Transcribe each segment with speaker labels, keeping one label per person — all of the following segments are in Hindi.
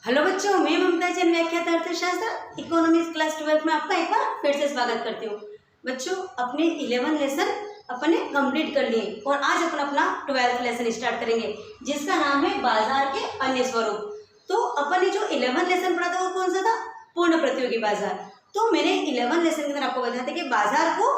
Speaker 1: हेलो बच्चों, मैं ममता जैन, व्याख्याता अर्थशास्त्र इकोनॉमिक्स क्लास 12 में आपका एक बार फिर से स्वागत करती हूँ। बच्चों, अपने 11 लेसन अपने कंप्लीट कर लिए और आज अपन अपना 12th लेसन स्टार्ट करेंगे जिसका नाम है बाजार के अन्य स्वरूप। तो अपन ने जो 11 लेसन पढ़ा था वो कौन सा था? पूर्ण प्रतियोगी बाजार। तो मैंने 11 लेसन के अंदर आपको बताया था कि बाजार को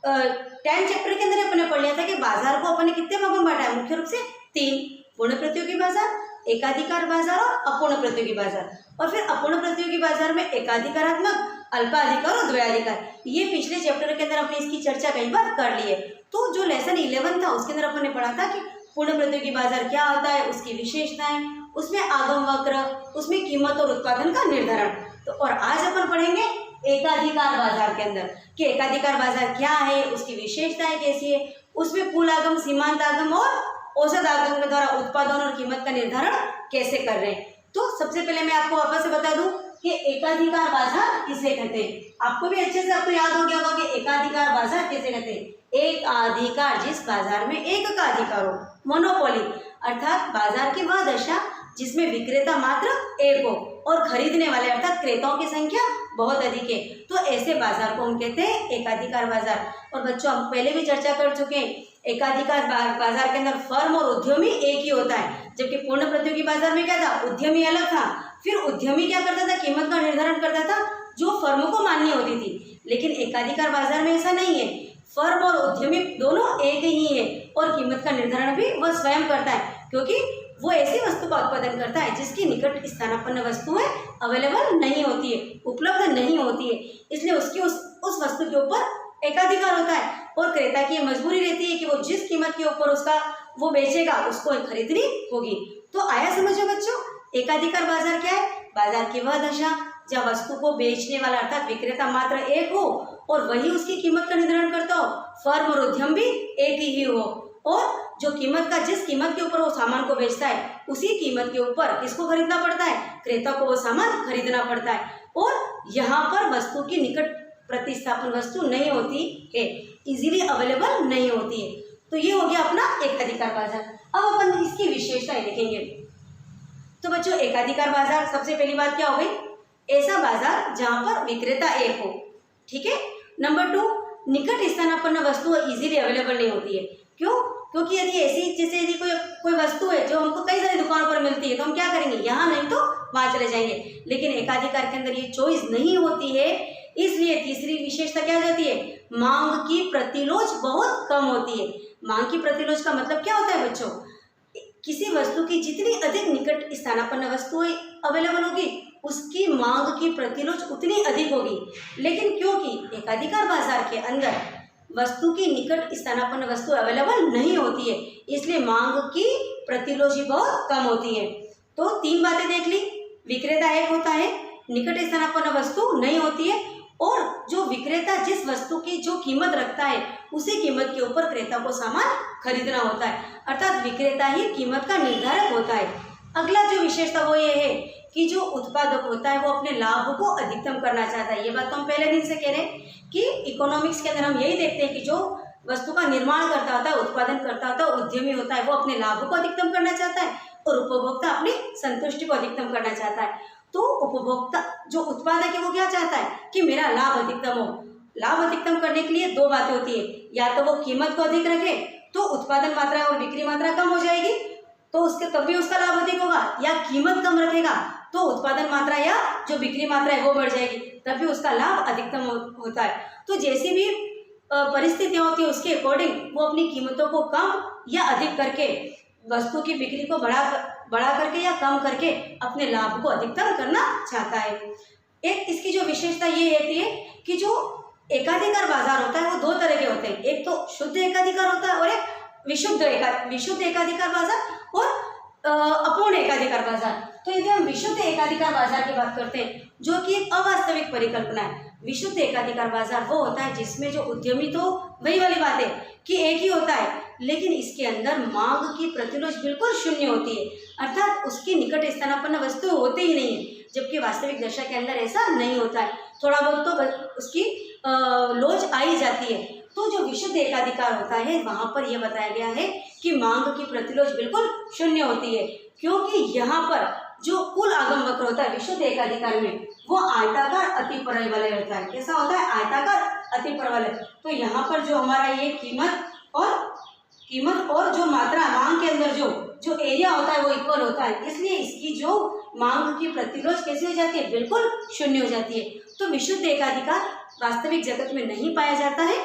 Speaker 1: 10 चैप्टर के अंदर अपन ने पढ़ लिया था कि बाजार को अपन ने कितने भागों में बांटा है? मुख्य रूप से 3, पूर्ण प्रतियोगी बाजार, एकाधिकार बाजार और अपूर्ण प्रतियोगी बाजार। और फिर अपूर्ण प्रतियोगी बाजार में एकाधिकारात्मक, अल्पाधिकार और द्वयाधिकार। ये पिछले चैप्टर के अंदर हमने इसकी चर्चा कई बार कर ली है। तो जो लेसन 11 था उसके अंदर अपन ने पढ़ा था कि पूर्ण प्रतियोगी बाजार क्या होता है, उसकी विशेषताएं, उसमें आगम वक्र, उसमें कीमत और उत्पादन का निर्धारण। तो और आज अपन पढ़ेंगे एकाधिकार बाजार के अंदर कि एकाधिकार बाजार क्या है, उसकी विशेषताएं कैसी है, उसमें कुल आगम, सीमांत आगम और औसत आगम के द्वारा उत्पादन और कीमत का निर्धारण कैसे कर रहे हैं। तो सबसे पहले मैं आपको वापस से बता दूं कि एकाधिकार बाजार किसे कहते हैं। आपको भी अच्छे से आपको याद हो गया होगा कि एकाधिकार बाजार किसे कहते हैं। एक अधिकार जिस बाजार में एक का अधिकार हो, मोनोपोली, अर्थात बाजार की वह दशा जिसमें विक्रेता मात्र एक हो और खरीदने वाले अर्थात क्रेताओं की संख्या बहुत अधिक है, तो ऐसे बाजार को हम कहते हैं एकाधिकार बाजार। और बच्चों, हम पहले भी चर्चा कर चुके हैं, एकाधिकार बाजार के अंदर फर्म और उद्यमी एक ही होता है, जबकि पूर्ण प्रतियोगी बाजार में क्या था? उद्यमी अलग था। फिर उद्यमी क्या करता था? कीमत का निर्धारण करता था जो फर्म को मान्य होती थी। लेकिन एकाधिकार बाजार में ऐसा नहीं है, फर्म और उद्यमी दोनों एक ही है और कीमत का निर्धारण भी वह स्वयं करता है, क्योंकि वो ऐसी वस्तु का उत्पादन करता है जिसकी निकट स्थानापन्न वस्तुएं अवेलेबल नहीं होती है, उपलब्ध नहीं होती है, इसलिए उसकी उस वस्तु के ऊपर एकाधिकार होता है और क्रेता की मजबूरी रहती है कि वो जिस कीमत के ऊपर उसका वो बेचेगा उसको खरीदनी होगी। तो आया समझो बच्चों, एकाधिकार बाजार क्या है? बाजार की वह दशा जहाँ वस्तु को बेचने वाला अर्थात विक्रेता मात्र एक हो और वही उसकी कीमत का निर्धारण करता हो, फर्म और उद्यम भी एक ही हो, और जो कीमत का जिस कीमत के ऊपर वो सामान को बेचता है उसी कीमत के ऊपर किसको खरीदना पड़ता है? क्रेता को वो सामान खरीदना पड़ता है। और यहाँ पर वस्तु की निकट प्रतिस्थापन वस्तु नहीं होती है, इजीली अवेलेबल नहीं होती है। तो ये हो गया अपना एकाधिकार बाजार। अब अपन इसकी विशेषताएं देखेंगे। तो बच्चों, एकाधिकार बाजार सबसे पहली बात क्या हो गई? ऐसा बाजार जहां पर विक्रेता एक हो, ठीक है। नंबर 2, निकट स्थानापन्न वस्तु इजीली अवेलेबल नहीं होती है। क्यों? क्योंकि यदि ऐसी जैसे यदि कोई वस्तु है जो हमको कई सारी दुकानों पर मिलती है तो हम क्या करेंगे? यहाँ नहीं तो वहां चले जाएंगे। लेकिन एकाधिकार के अंदर ये चॉइस नहीं होती है, इसलिए तीसरी विशेषता क्या हो जाती है? मांग की प्रतिलोच बहुत कम होती है। मांग की प्रतिलोच का मतलब क्या होता है बच्चों? किसी वस्तु की जितनी अधिक निकट स्थानापन्न वस्तुएं अवेलेबल होगी उसकी मांग की प्रतिलोच उतनी अधिक होगी। लेकिन क्योंकि एकाधिकार बाजार के अंदर वस्तु की निकट स्थानापन्न वस्तु अवेलेबल नहीं होती है, इसलिए मांग की प्रतिलोच बहुत कम होती है। तो 3 बातें देख ली, विक्रेता एक होता है, निकट स्थानापन्न वस्तु नहीं होती है, और जो विक्रेता जिस वस्तु की जो कीमत रखता है उसी कीमत के ऊपर क्रेता को सामान खरीदना होता है, अर्थात विक्रेता ही कीमत का निर्धारक होता है। अगला जो विशेषता वो ये है कि जो उत्पादक होता है वो अपने लाभ को अधिकतम करना चाहता है। ये बात तो हम पहले दिन से कह रहे हैं कि इकोनॉमिक्स के अंदर हम यही देखते हैं कि जो वस्तु का निर्माण करता होता है, उत्पादन करता होता है, उद्यमी होता है, वो अपने लाभ को अधिकतम करना चाहता है और उपभोक्ता अपनी संतुष्टि को अधिकतम करना चाहता है। तो उपभोक्ता जो उत्पादक है वो क्या चाहता है कि मेरा लाभ अधिकतम हो। लाभ अधिकतम करने के लिए 2 बातें होती है, या तो वो कीमत को अधिक रखे तो उत्पादन मात्रा और बिक्री मात्रा कम हो जाएगी तो उसके तब भी उसका लाभ अधिक होगा, या कीमत कम रखेगा तो उत्पादन मात्रा या जो बिक्री मात्रा है वो बढ़ जाएगी, तब भी उसका लाभ अधिकतम होता है। तो जैसी भी परिस्थितियां होती है उसके अकॉर्डिंग वो अपनी कीमतों को कम या अधिक करके वस्तु की बिक्री को बढ़ा करके या कम करके अपने लाभ को अधिकतम करना चाहता है। एक इसकी जो विशेषता ये रहती है कि जो एकाधिकार बाजार होता है वो 2 तरह के होते हैं, एक तो शुद्ध एकाधिकार होता है और एक विशुद्ध एकाधिकार बाजार और अपूर्ण एकाधिकार बाजार। तो यदि हम विशुद्ध एकाधिकार बाजार की बात करते हैं जो कि एक अवास्तविक परिकल्पना है, विशुद्ध एकाधिकार बाजार वो होता है जिसमें जो उद्यमी, तो वही वाली बात है कि एक ही होता है, लेकिन इसके अंदर मांग की प्रतिलोच बिल्कुल शून्य होती है, अर्थात उसकी निकट स्थानापन्न वस्तु होते ही नहीं है, जबकि वास्तविक दशा के अंदर ऐसा नहीं होता है। थोड़ा बहुत तो उसकी लोच आई जाती है। तो जो विशुद्ध एकाधिकार होता है वहां पर यह बताया गया है कि मांग की प्रतिलोच बिल्कुल शून्य होती है, क्योंकि यहाँ पर जो कुल आगम वक्र होता है विशुद्ध एकाधिकार में वो आयताकार अति परवलय होता है। कैसा होता है? आयताकार अति परवलय। तो यहाँ पर जो हमारा ये कीमत और जो मात्रा मांग के अंदर जो एरिया होता है वो इक्वल होता है, इसलिए इसकी जो मांग की प्रतिरोध कैसी हो जाती है? बिल्कुल शून्य हो जाती है। तो विशुद्ध एकाधिकार वास्तविक जगत में नहीं पाया जाता है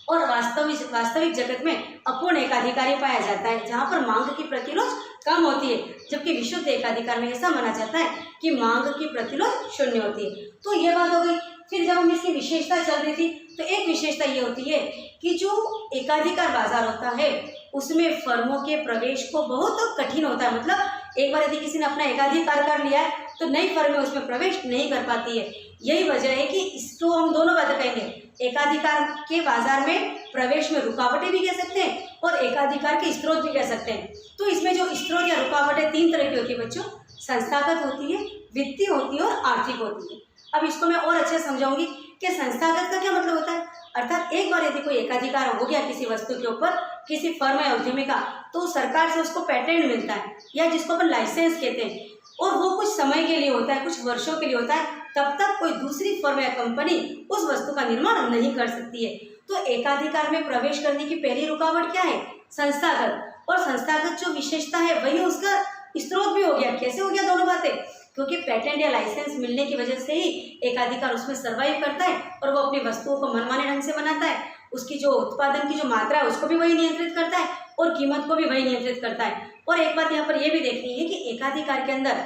Speaker 1: और वास्तविक जगत में अपूर्ण एकाधिकार पाया जाता है, जहाँ पर मांग की प्रतिरोध कम होती है, जबकि विशुद्ध एकाधिकार में ऐसा माना जाता है कि मांग की प्रतिरोध शून्य होती है। तो ये बात हो गई। फिर जब हम इसकी विशेषता चल रही थी तो एक विशेषता ये होती है कि जो एकाधिकार बाजार होता है उसमें फर्मों के प्रवेश को बहुत कठिन होता है। मतलब एक बार यदि किसी ने अपना एकाधिकार कर लिया है तो नई फर्में उसमें प्रवेश नहीं कर पाती है। यही वजह है कि इसको हम दोनों बातें कहेंगे, एकाधिकार के बाजार में प्रवेश में रुकावटें भी कह सकते हैं और एकाधिकार के स्रोत भी कह सकते हैं। तो इसमें जो स्रोत या रुकावटें तीन तरह की होती है बच्चों, संस्थागत होती है, वित्तीय होती है और आर्थिक होती है। अब इसको मैं और अच्छे समझाऊंगी कि संस्थागत का क्या मतलब होता है। अर्थात एक बार यदि कोई एकाधिकार हो गया किसी वस्तु के ऊपर, किसी फर्म या उद्यमी का, तो सरकार से उसको पेटेंट मिलता है या जिसको अपन लाइसेंस कहते हैं, और वो कुछ समय के लिए होता है, कुछ वर्षों के लिए होता है। तब तक कोई दूसरी फर्म या कंपनी उस वस्तु का निर्माण नहीं कर सकती है। तो एकाधिकार में प्रवेश करने की पहली रुकावट क्या है? संस्थागत। और संस्थागत जो विशेषता है वही उसका स्रोत भी हो गया। कैसे हो गया दोनों बातें? क्योंकि पेटेंट या लाइसेंस मिलने की वजह से ही एकाधिकार उसमें सर्वाइव करता है और वो अपनी वस्तुओं को मनमाने ढंग से बनाता है। उसकी जो उत्पादन की जो मात्रा है उसको भी वही नियंत्रित करता है और कीमत को भी वही नियंत्रित करता है। और एक बात यहाँ पर यह भी देखनी है कि एकाधिकार के अंदर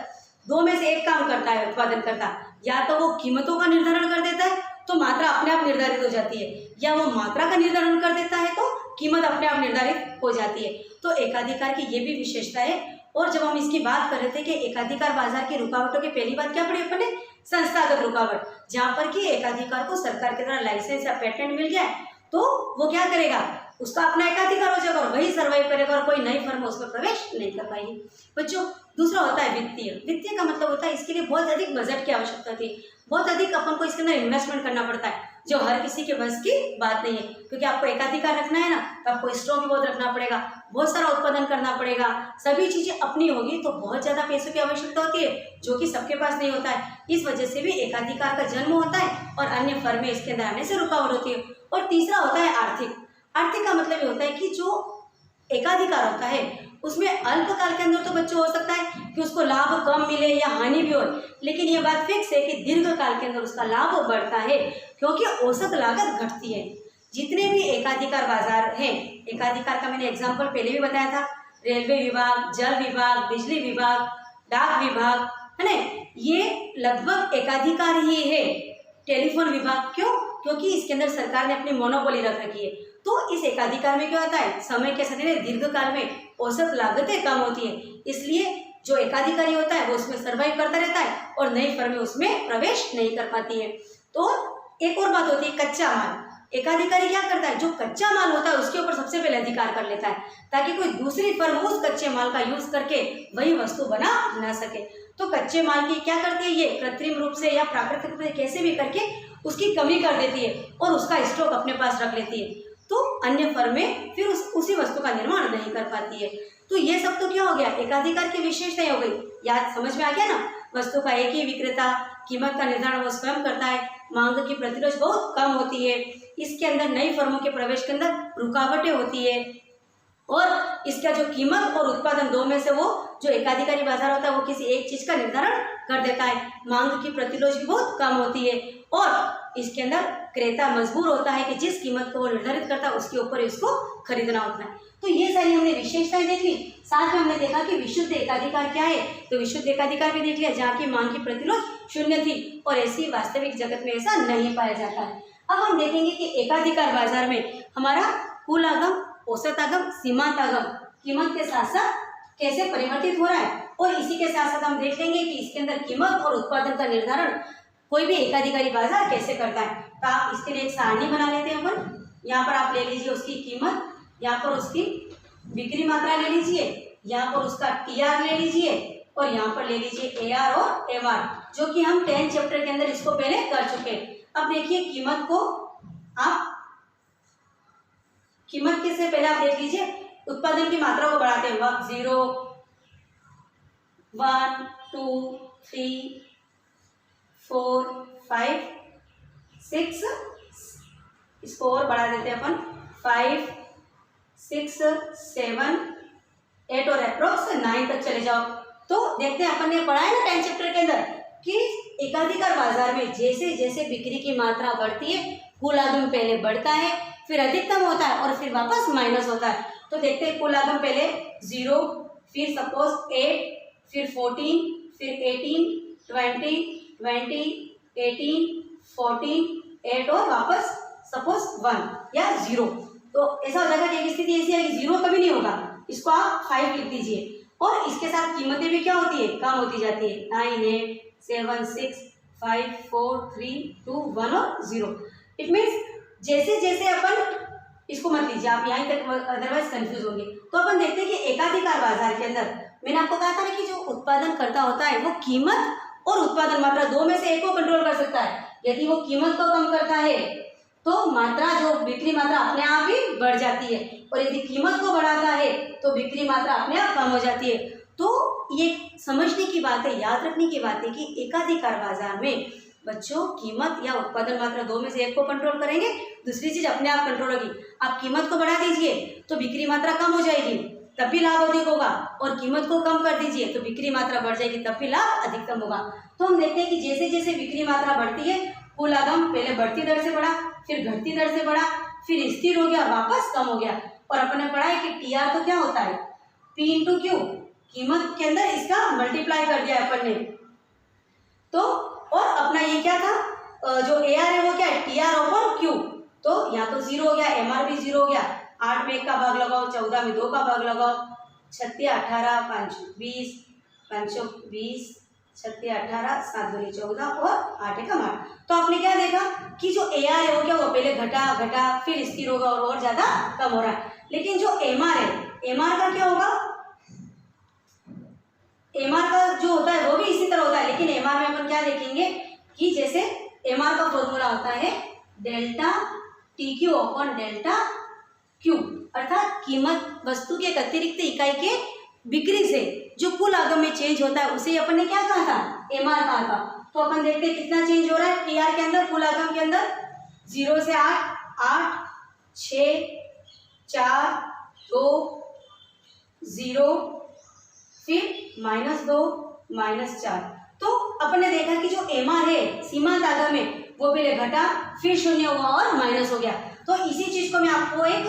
Speaker 1: दो में से एक काम करता है उत्पादन करता, या तो वो कीमतों का निर्धारण कर देता है तो मात्रा अपने आप निर्धारित हो जाती है, या वो मात्रा का निर्धारण कर देता है तो कीमत अपने आप निर्धारित हो जाती है। तो एकाधिकार की ये भी विशेषता है। और जब हम इसकी बात कर रहे थे कि एकाधिकार बाजार की रुकावटों की पहली बात क्या पड़ी अपन ने? संस्थागत रुकावट, जहाँ पर कि एकाधिकार को सरकार के द्वारा लाइसेंस या पेटेंट मिल गया है तो वो क्या करेगा? उसका अपना एकाधिकार हो जाएगा और वही सर्वाइव करेगा और कोई नई फर्म उसमें प्रवेश नहीं कर पाएगी। बच्चों, दूसरा होता है वित्तीय। वित्तीय का मतलब होता है इसके लिए बहुत अधिक बजट की आवश्यकता थी, बहुत अधिक अपन को इसके अंदर इन्वेस्टमेंट करना पड़ता है, जो हर किसी के बस की बात नहीं है। क्योंकि आपको एकाधिकार रखना है ना, तो आपको स्टॉक भी बहुत रखना पड़ेगा, बहुत सारा उत्पादन करना पड़ेगा, सभी चीजें अपनी होगी तो बहुत ज्यादा पैसों की आवश्यकता होती है, जो कि सबके पास नहीं होता है। इस वजह से भी एकाधिकार का जन्म होता है और अन्य फर्में इसके अंदर आने से रुकावट होती है। और तीसरा होता है आर्थिक। आर्थिक का मतलब ये होता है कि जो एकाधिकार होता है उसमें अल्पकाल के अंदर तो बच्चों हो सकता है कि उसको लाभ कम मिले या हानि भी हो, लेकिन ये बात फिक्स है कि दीर्घ काल के अंदर उसका लाभ बढ़ता है क्योंकि औसत लागत घटती है। जितने भी एकाधिकार बाजार हैं, एकाधिकार का मैंने एग्जाम्पल पहले भी बताया था, रेलवे विभाग, जल विभाग, बिजली विभाग, डाक विभाग, है ना, ये लगभग एकाधिकार ही है। टेलीफोन विभाग क्यों? क्योंकि इसके अंदर सरकार ने अपनी मोनोपोली रख रखी है। तो इस एकाधिकार में क्या होता है? समय के साथ दीर्घ काल में औसत लागतें कम होती है, इसलिए जो एकाधिकारी होता है वो उसमें सर्वाइव करता रहता है और नई फर्में उसमें प्रवेश नहीं कर पाती है। तो एक और बात होती है कच्चा माल। एकाधिकारी क्या करता है? जो कच्चा माल होता है उसके ऊपर सबसे पहले अधिकार कर लेता है ताकि कोई दूसरी फर्म उस कच्चे माल का यूज करके वही वस्तु बना ना सके। तो कच्चे माल की क्या करती है? ये कृत्रिम रूप से या प्राकृतिक रूप से कैसे भी करके उसकी कमी कर देती है और उसका स्टॉक अपने पास रख लेती है, तो अन्य फर्में फिर उसी वस्तु का निर्माण नहीं कर पाती है। तो ये सब तो क्या हो गया? एकाधिकार की विशेषताएं हो गई। याद समझ में आ गया ना? वस्तु का एक ही विक्रेता, कीमत का निर्धारण वो स्वयं करता है, मांग की प्रतिरोध बहुत कम होती है, इसके अंदर नई फर्मों के प्रवेश के अंदर रुकावटें होती है और इसका जो कीमत और उत्पादन दो में से वो जो एकाधिकारी बाजार होता है वो किसी एक चीज का निर्धारण कर देता है। मांग की प्रतिरोध भी बहुत कम होती है और इसके अंदर क्रेता मजबूर होता है कि जिस कीमत को वो निर्धारित करता है उसके ऊपर इसको खरीदना होता है। तो ये सारी हमने विशेषताएं देख ली, साथ में हमने देखा कि विशुद्ध एकाधिकार क्या है। तो विशुद्ध एकाधिकार भी देख लिया जहाँ की मांग की प्रतिरोध शून्य थी और ऐसी वास्तविक जगत में ऐसा नहीं पाया जाता है। अब हम देखेंगे कि एकाधिकार बाजार में हमारा कुल आगम, औसत आगम, सीमांत आगम कीमत के साथ साथ कैसे परिवर्तित हो रहा है, और इसी के साथ साथ हम देख लेंगे कि इसके अंदर कीमत और उत्पादन का निर्धारण कोई भी एकाधिकारी बाजार कैसे करता है। तो आप इसके लिए एक सारणी बना लेते हैं अपन। यहाँ पर आप ले लीजिए उसकी कीमत, यहाँ पर उसकी बिक्री मात्रा ले लीजिए, यहाँ पर उसका TR ले लीजिए और यहाँ पर ले लीजिए AR और MR, जो कि हम 10 चैप्टर के अंदर इसको पहले कर चुके हैं। अब देखिए कीमत को आप, कीमत के से पहले आप देख लीजिए उत्पादन की मात्रा को बढ़ाते हैं 0, 1 2 3 4 5 6, इसको और बढ़ा देते हैं अपन, 5 6 7 8 और अप्रोक्स 9 तक चले जाओ। तो देखते हैं अपन ने पढ़ा है ना 10 चैप्टर के अंदर कि एकाधिकार बाजार में जैसे जैसे बिक्री की मात्रा बढ़ती है कुल आगम पहले बढ़ता है, फिर अधिकतम होता है और फिर वापस माइनस होता है। तो देखते हैं कुल आगम पहले 0, फिर सपोज 8, फिर 14, फिर 18 20 20 18 14 8 और वापस सपोज 1 या 0। तो ऐसा हो जाएगा कि एक स्थिति ऐसी है कि 0 कभी नहीं होगा, इसको आप 5 लिख दीजिए और इसके साथ कीमतें भी क्या होती है, कम होती जाती है। 9 8 7 6 5 4 3 2 1 और 0। इट मीन्स जैसे जैसे अपन इसको मत लीजिए आप यहीं तक, अदरवाइज कंफ्यूज होंगे। तो अपन देखते हैं कि एकाधिकार बाजार के अंदर मैंने आपको कहा था ना कि जो उत्पादन करता होता है वो कीमत और उत्पादन मात्रा दो में से एक को कंट्रोल कर सकता है। यदि वो कीमत को कम करता है तो मात्रा, जो बिक्री मात्रा अपने आप ही बढ़ जाती है, और यदि कीमत को बढ़ाता है तो बिक्री मात्रा अपने आप कम हो जाती है। तो ये समझने की बात है, याद रखने की बात है कि एकाधिकार बाजार में बच्चों कीमत या उत्पादन मात्रा दो में से एक को कंट्रोल करेंगे, दूसरी चीज अपने आप कंट्रोल होगी। आप कीमत को बढ़ा दीजिए तो बिक्री मात्रा कम हो जाएगी, तब भी लाभ अधिक होगा, और कीमत को कम कर दीजिए तो बिक्री मात्रा बढ़ जाएगी, तब भी लाभ अधिकतम होगा। तो हम देखते हैं कि जैसे जैसे बिक्री मात्रा बढ़ती है कुल आगम पहले बढ़ती दर से बढ़ा, फिर घटती दर से बढ़ा, फिर स्थिर हो गया, वापस कम हो गया। और अपन ने पढ़ा है कि टीआर तो क्या होता है, पी इंटू क्यू, कीमत के अंदर इसका मल्टीप्लाई कर दिया अपन ने। तो और अपना ये क्या था, जो ए आर है वो क्या है, टी आर ओपन क्यू। तो यहाँ तो 0 हो गया, एम आर भी 0 हो गया। 8 में 1 का भाग लगाओ, 14 में 2 का भाग लगाओ, 36 18 5 20 5 20 36 18 7 दूनी 14 और 8 एकम 8। तो आपने क्या देखा कि जो ए आर है वो क्या हुआ, पहले घटा फिर स्थिर होगा और ज़्यादा कम हो रहा है। लेकिन जो एम आर है, एम आर का क्या होगा, एम आर का जो होता है वो भी इसी तरह होता है, लेकिन एम आर में अपन क्या देखेंगे कि जैसे एम आर का फॉर्मूला होता है delta T Q upon delta Q, अर्थात कीमत वस्तु के अतिरिक्त इकाई के बिक्री से जो कुल आगम में चेंज होता है उसे अपन ने क्या कहा था, एम आर कहा था। तो अपन देखते हैं कितना चेंज हो रहा है टी आर के अंदर, कुल आगम के अंदर 0 से 8 8 6 4 2 0 फिर -2 -4। तो अपन ने देखा कि जो एम आर है सीमांत आगम में वो पहले घटा फिर शून्य हुआ और माइनस हो गया। तो इसी चीज को मैं आपको एक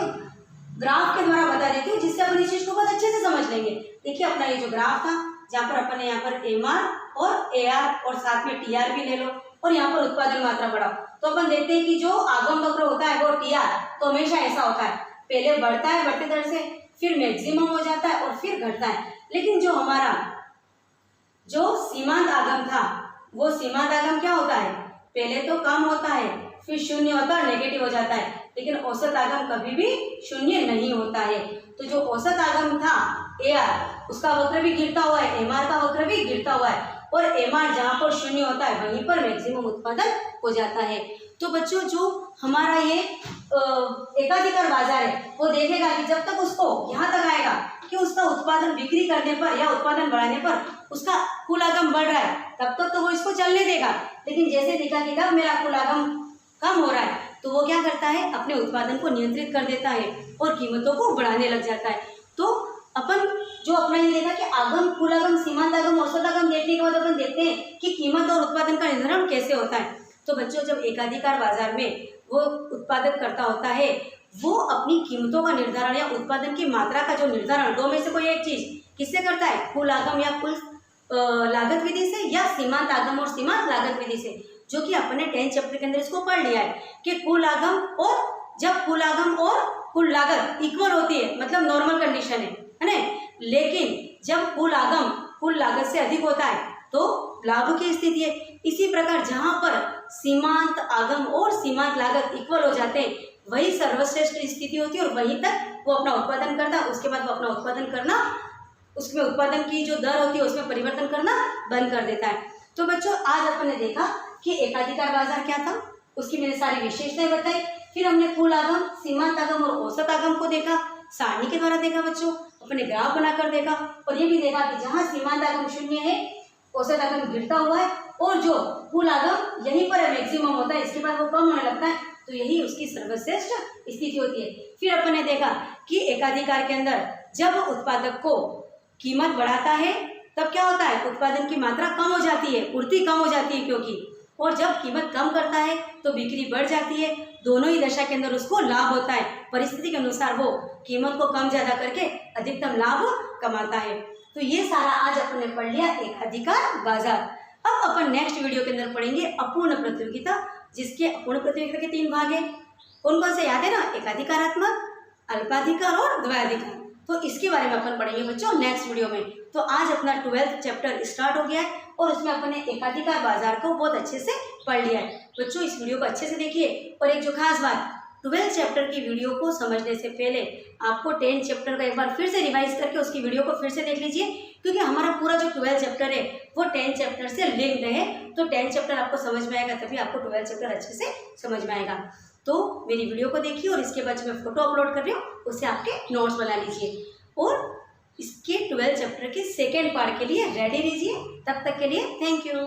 Speaker 1: ग्राफ के द्वारा बता देती हूँ जिससे अपन इस चीज को बहुत अच्छे से समझ लेंगे। देखिए अपना ये जो ग्राफ था जहाँ पर अपन ने यहाँ पर एम आर और ए आर और साथ में टी आर भी ले लो और यहाँ पर उत्पादन मात्रा बढ़ाओ। तो अपन देखते हैं कि जो आगम वक्र होता है वो टी आर तो हमेशा ऐसा होता है, पहले बढ़ता है बढ़ती दर से, फिर मैक्सिमम हो जाता है और फिर घटता है। लेकिन जो हमारा जो सीमांत आगम था वो सीमांत आगम क्या होता है, पहले तो कम होता है फिर शून्य होता है नेगेटिव हो जाता है, लेकिन औसत आगम कभी भी शून्य नहीं होता है। तो जो औसत आगम था ए आर उसका वक्र भी गिरता हुआ है, एम आर का वक्र भी गिरता हुआ है, और एम आर जहाँ पर शून्य होता है वहीं पर मैक्सिमम उत्पादन हो जाता है। तो बच्चों जो हमारा ये एकाधिकार बाजार है वो देखेगा कि जब तक उसको यहाँ तक आएगा कि उसका उत्पादन बिक्री करने पर या उत्पादन बढ़ाने पर उसका कुल आगम बढ़ रहा है तब तक तो वो इसको चलने देगा। लेकिन जैसे देखा कि तब मेरा कुल आगम कम हो रहा है तो वो क्या करता है, अपने उत्पादन को नियंत्रित कर देता है और कीमतों को बढ़ाने लग जाता है। तो अपन जो अपना ये देखा कि आगम, कुल आगम, सीमांत आगम, औसत आगम देखने के बाद अपन देखते हैं कि कीमत और उत्पादन का निर्धारण कैसे होता है। तो बच्चों जब एकाधिकार बाजार में वो उत्पादन करता होता है वो अपनी कीमतों का निर्धारण या उत्पादन की मात्रा का जो निर्धारण दो में से कोई एक चीज किससे करता है, कुल आगम या कुल लागत विधि से या सीमांत आगम और सीमांत लागत विधि से, जो कि अपने 10 चैप्टर के अंदर इसको पढ़ लिया है कि कुल आगम और जब कुल आगम और कुल लागत इक्वल होती है मतलब नॉर्मल कंडीशन है ना, लेकिन जब कुल आगम कुल लागत से अधिक होता है तो लाभ की स्थिति है। इसी प्रकार जहाँ पर सीमांत आगम और सीमांत लागत इक्वल हो जाते हैं वही सर्वश्रेष्ठ स्थिति होती है और वहीं तक वो अपना उत्पादन करता है। उसके बाद वो अपना उत्पादन करना, उसमें उत्पादन की जो दर होती है उसमें परिवर्तन करना बंद कर देता है। तो बच्चों आज अपन ने देखा कि एकाधिकार बाजार क्या था, उसकी मैंने सारी विशेषताएं बताई, फिर हमने कुल आगम, सीमांत आगम और औसत आगम को देखा, सारणी के द्वारा देखा बच्चों। अपने ग्राफ बनाकर देखा और ये भी देखा कि जहाँ सीमांत आगम 0 है, औसत आगम गिरता हुआ है और जो कुल आगम यहीं पर मैक्सिमम होता है, इसके बाद वो कम होने लगता है, तो यही उसकी सर्वश्रेष्ठ स्थिति होती है। फिर अपन ने देखा कि एकाधिकार के अंदर जब उत्पादक को कीमत बढ़ाता है तब क्या होता है, उत्पादन की मात्रा कम हो जाती है, पूर्ति कम हो जाती है क्योंकि, और जब कीमत कम करता है तो बिक्री बढ़ जाती है। दोनों ही दशा के अंदर उसको लाभ होता है, परिस्थिति के अनुसार वो कीमत को कम ज़्यादा करके अधिकतम लाभ कमाता है। तो ये सारा आज अपन ने पढ़ लिया एकाधिकार बाजार। अब अपन नेक्स्ट वीडियो के अंदर पढ़ेंगे अपूर्ण प्रतियोगिता, जिसके अपूर्ण प्रतियोगिता के 3 भाग है। कौन कौन से याद है ना, एकाधिकारात्मक, अल्पाधिकार और द्वयाधिकार। तो इसके बारे में अपन पढ़ेंगे बच्चों नेक्स्ट वीडियो में। तो आज अपना 12th चैप्टर स्टार्ट हो गया है और उसमें अपन ने एकाधिकार बाजार को बहुत अच्छे से पढ़ लिया है। बच्चों इस वीडियो को अच्छे से देखिए। और एक जो खास बात, 12th चैप्टर की वीडियो को समझने से पहले आपको 10th चैप्टर का एक बार फिर से रिवाइज करके उसकी वीडियो को फिर से देख लीजिए, क्योंकि हमारा पूरा जो 12th चैप्टर है वो 10th चैप्टर से लिंक्ड है। तो 10th चैप्टर आपको समझ में आएगा तभी आपको 12th चैप्टर अच्छे से समझ में आएगा। तो मेरी वीडियो को देखिए और इसके बाद जो मैं फोटो अपलोड कर रही हूँ उससे आपके नोट्स बना लीजिए और इसके 12th चैप्टर के 2nd पार्ट के लिए रेडी रहिए। तब तक के लिए थैंक यू।